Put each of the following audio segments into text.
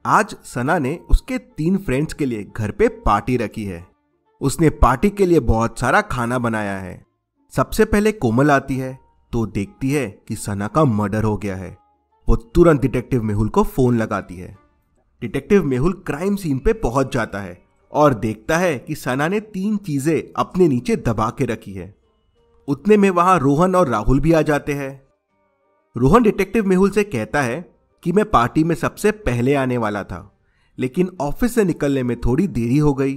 आज सना ने उसके 3 फ्रेंड्स के लिए घर पे पार्टी रखी है। उसने पार्टी के लिए बहुत सारा खाना बनाया है। सबसे पहले कोमल आती है तो देखती है कि सना का मर्डर हो गया है। वो तुरंत डिटेक्टिव मेहुल को फोन लगाती है। डिटेक्टिव मेहुल क्राइम सीन पे पहुंच जाता है और देखता है कि सना ने 3 चीजें अपने नीचे दबा के रखी है। उतने में वहां रोहन और राहुल भी आ जाते हैं। रोहन डिटेक्टिव मेहुल से कहता है कि मैं पार्टी में सबसे पहले आने वाला था, लेकिन ऑफिस से निकलने में थोड़ी देरी हो गई।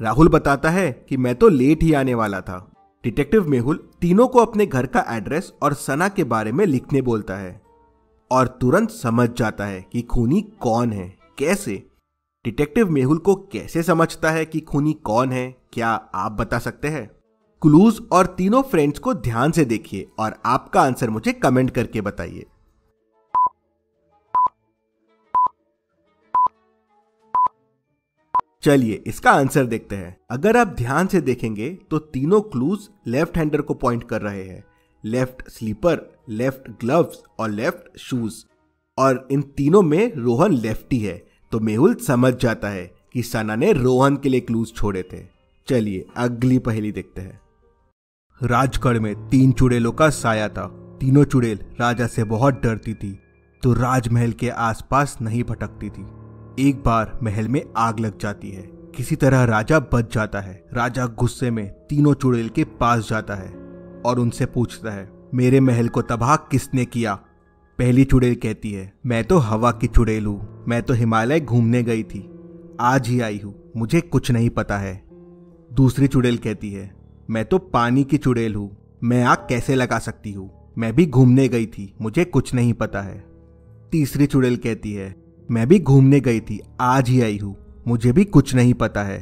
राहुल बताता है कि मैं तो लेट ही आने वाला था। डिटेक्टिव मेहुल तीनों को अपने घर का एड्रेस और सना के बारे में लिखने बोलता है और तुरंत समझ जाता है कि खूनी कौन है। कैसे? डिटेक्टिव मेहुल को कैसे समझता है कि खूनी कौन है, क्या आप बता सकते हैं? क्लूज और तीनों फ्रेंड्स को ध्यान से देखिए और आपका आंसर मुझे कमेंट करके बताइए। चलिए इसका आंसर देखते हैं। अगर आप ध्यान से देखेंगे तो तीनों क्लूज लेफ्ट हैंडर को पॉइंट कर रहे हैं। लेफ्ट स्लीपर, लेफ्ट ग्लव्स और लेफ्ट शूज, और इन तीनों में रोहन लेफ्टी है, तो मेहुल समझ जाता है कि सना ने रोहन के लिए क्लूज छोड़े थे। चलिए अगली पहेली देखते हैं। राजगढ़ में 3 चुड़ैलों का साया था। तीनों चुड़ैल राजा से बहुत डरती थी, तो राजमहल के आसपास नहीं भटकती थी। एक बार महल में आग लग जाती है। किसी तरह राजा बच जाता है। राजा गुस्से में तीनों चुड़ैल के पास जाता है और उनसे पूछता है, मेरे महल को तबाह किसने किया? पहली चुड़ैल कहती है, मैं तो हवा की चुड़ैल हूँ, मैं तो हिमालय घूमने गई थी, आज ही आई हूँ, मुझे कुछ नहीं पता है। दूसरी चुड़ैल कहती है, मैं तो पानी की चुड़ैल हूँ, मैं आग कैसे लगा सकती हूँ, मैं भी घूमने गई थी, मुझे कुछ नहीं पता है। तीसरी चुड़ैल कहती है, मैं भी घूमने गई थी, आज ही आई हूँ, मुझे भी कुछ नहीं पता है।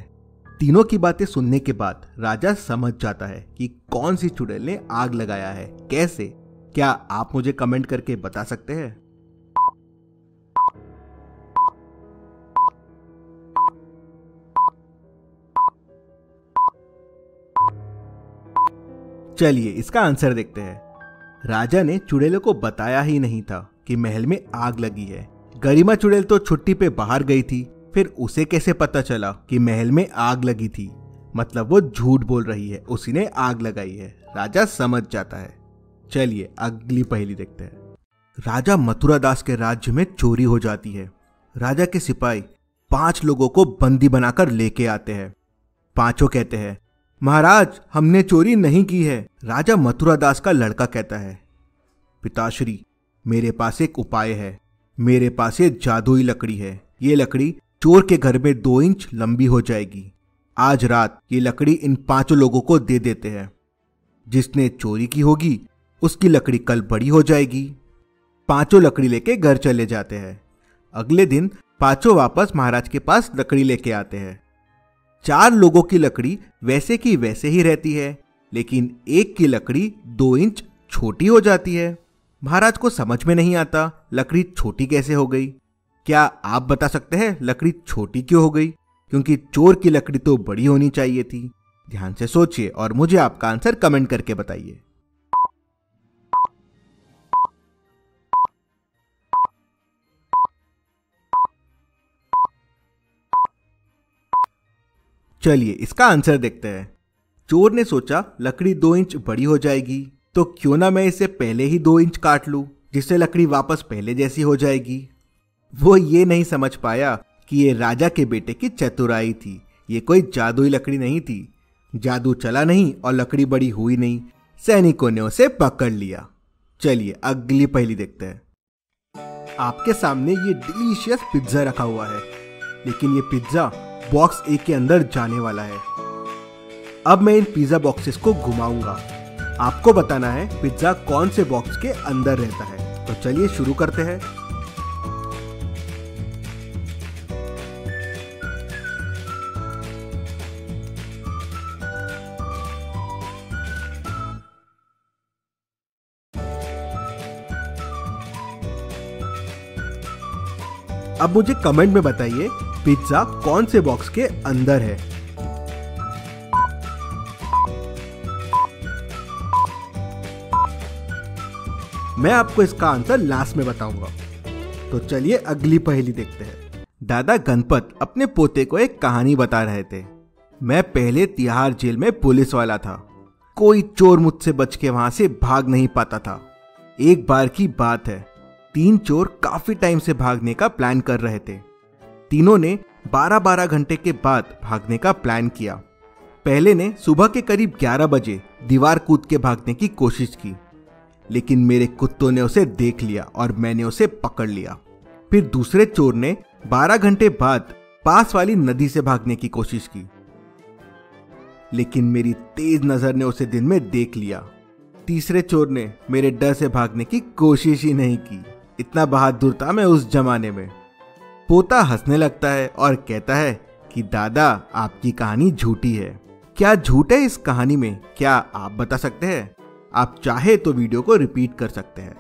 तीनों की बातें सुनने के बाद राजा समझ जाता है कि कौन सी चुड़ैल ने आग लगाया है। कैसे? क्या आप मुझे कमेंट करके बता सकते हैं? चलिए इसका आंसर देखते हैं। राजा ने चुड़ैलों को बताया ही नहीं था कि महल में आग लगी है। गरिमा चुड़ैल तो छुट्टी पे बाहर गई थी, फिर उसे कैसे पता चला कि महल में आग लगी थी? मतलब वो झूठ बोल रही है, उसी ने आग लगाई है। राजा समझ जाता है। चलिए अगली पहेली देखते हैं। राजा मथुरा दास के राज्य में चोरी हो जाती है। राजा के सिपाही 5 लोगों को बंदी बनाकर लेके आते हैं। पांचों कहते हैं, महाराज हमने चोरी नहीं की है। राजा मथुरा दास का लड़का कहता है, पिताश्री मेरे पास एक उपाय है। मेरे पास ये जादुई लकड़ी है। ये लकड़ी चोर के घर में 2 इंच लंबी हो जाएगी। आज रात ये लकड़ी इन 5 लोगों को दे देते हैं। जिसने चोरी की होगी उसकी लकड़ी कल बड़ी हो जाएगी। 5 लकड़ी लेके घर चले जाते हैं। अगले दिन 5 वापस महाराज के पास लकड़ी लेके आते हैं। 4 लोगों की लकड़ी वैसे की वैसे ही रहती है, लेकिन एक की लकड़ी 2 इंच छोटी हो जाती है। महाराज को समझ में नहीं आता लकड़ी छोटी कैसे हो गई। क्या आप बता सकते हैं लकड़ी छोटी क्यों हो गई? क्योंकि चोर की लकड़ी तो बड़ी होनी चाहिए थी। ध्यान से सोचिए और मुझे आपका आंसर कमेंट करके बताइए। चलिए इसका आंसर देखते हैं। चोर ने सोचा लकड़ी 2 इंच बड़ी हो जाएगी, तो क्यों ना मैं इसे पहले ही 2 इंच काट लूं, जिससे लकड़ी वापस पहले जैसी हो जाएगी। वो ये नहीं समझ पाया कि ये राजा के बेटे की चतुराई थी। ये कोई जादुई लकड़ी नहीं थी। जादू चला नहीं और लकड़ी बड़ी हुई नहीं। सैनिकों ने उसे पकड़ लिया। चलिए अगली पहेली देखते हैं। आपके सामने ये डिलीशियस पिज्जा रखा हुआ है, लेकिन ये पिज्जा बॉक्स ए के अंदर जाने वाला है। अब मैं इन पिज्जा बॉक्सेस को घुमाऊंगा। आपको बताना है पिज्जा कौन से बॉक्स के अंदर रहता है। तो चलिए शुरू करते हैं। अब मुझे कमेंट में बताइए पिज्जा कौन से बॉक्स के अंदर है। मैं आपको इसका आंसर लास्ट में बताऊंगा। तो चलिए अगली पहेली देखते हैं। दादा गणपत अपने पोते को एक कहानी बता रहे थे। मैं पहले तिहाड़ जेल में पुलिस वाला था। कोई चोर मुझसे बच के वहां से भाग नहीं पाता था। एक बार की बात है, 3 चोर काफी टाइम से भागने का प्लान कर रहे थे। तीनों ने 12-12 घंटे के बाद भागने का प्लान किया। पहले ने सुबह के करीब 11 बजे दीवार कूद के भागने की कोशिश की, लेकिन मेरे कुत्तों ने उसे देख लिया और मैंने उसे पकड़ लिया। फिर दूसरे चोर ने 12 घंटे बाद पास वाली नदी से भागने की कोशिश की, लेकिन मेरी तेज नजर ने उसे दिन में देख लिया। तीसरे चोर ने मेरे डर से भागने की कोशिश ही नहीं की। इतना बहादुर था मैं उस जमाने में। पोता हंसने लगता है और कहता है कि दादा, आपकी कहानी झूठी है। क्या झूठ है इस कहानी में, क्या आप बता सकते हैं? आप चाहे तो वीडियो को रिपीट कर सकते हैं।